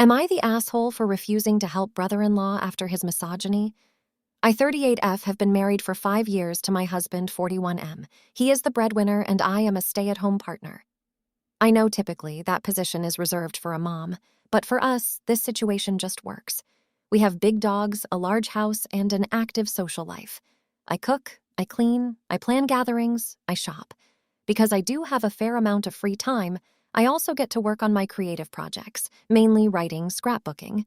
Am I the asshole for refusing to help brother-in-law after his misogyny? I, 38F, have been married for 5 years to my husband, 41M. He is the breadwinner and I am a stay-at-home partner. I know typically that position is reserved for a mom, but for us, this situation just works. We have big dogs, a large house, and an active social life. I cook, I clean, I plan gatherings, I shop. Because I do have a fair amount of free time, I also get to work on my creative projects, mainly writing, scrapbooking.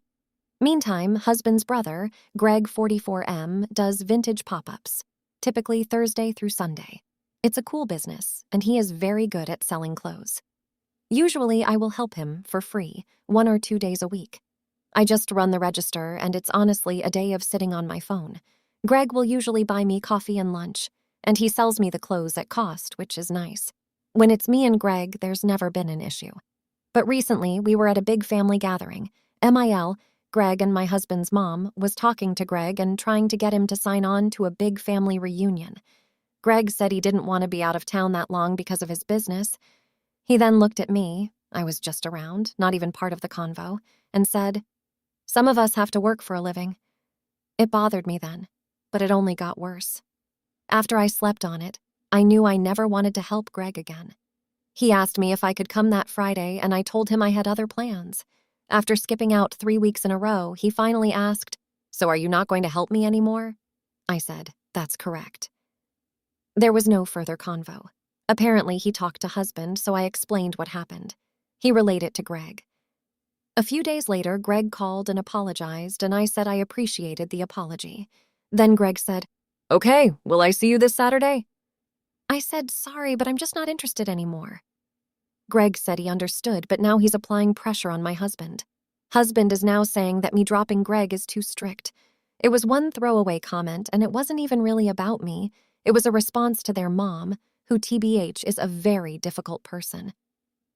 Meantime, husband's brother, Greg 44M, does vintage pop-ups, typically Thursday through Sunday. It's a cool business, and he is very good at selling clothes. Usually, I will help him for free, 1 or 2 days a week. I just run the register, and it's honestly a day of sitting on my phone. Greg will usually buy me coffee and lunch, and he sells me the clothes at cost, which is nice. When it's me and Greg, there's never been an issue. But recently, we were at a big family gathering. MIL, Greg and my husband's mom, was talking to Greg and trying to get him to sign on to a big family reunion. Greg said he didn't want to be out of town that long because of his business. He then looked at me, I was just around, not even part of the convo, and said, "Some of us have to work for a living." It bothered me then, but it only got worse. After I slept on it, I knew I never wanted to help Greg again. He asked me if I could come that Friday, and I told him I had other plans. After skipping out 3 weeks in a row, he finally asked, "So are you not going to help me anymore?" I said, "That's correct." There was no further convo. Apparently, he talked to husband, so I explained what happened. He relayed it to Greg. A few days later, Greg called and apologized, and I said I appreciated the apology. Then Greg said, "Okay, will I see you this Saturday?" I said, "Sorry, but I'm just not interested anymore." Greg said he understood, but now he's applying pressure on my husband. Husband is now saying that me dropping Greg is too strict. It was one throwaway comment, and it wasn't even really about me. It was a response to their mom, who TBH is a very difficult person.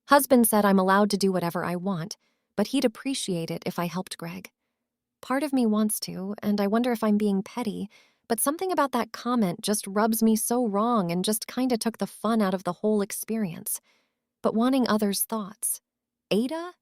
Husband said I'm allowed to do whatever I want, but he'd appreciate it if I helped Greg. Part of me wants to, and I wonder if I'm being petty, but something about that comment just rubs me so wrong and just kinda took the fun out of the whole experience. But wanting others' thoughts. AITA?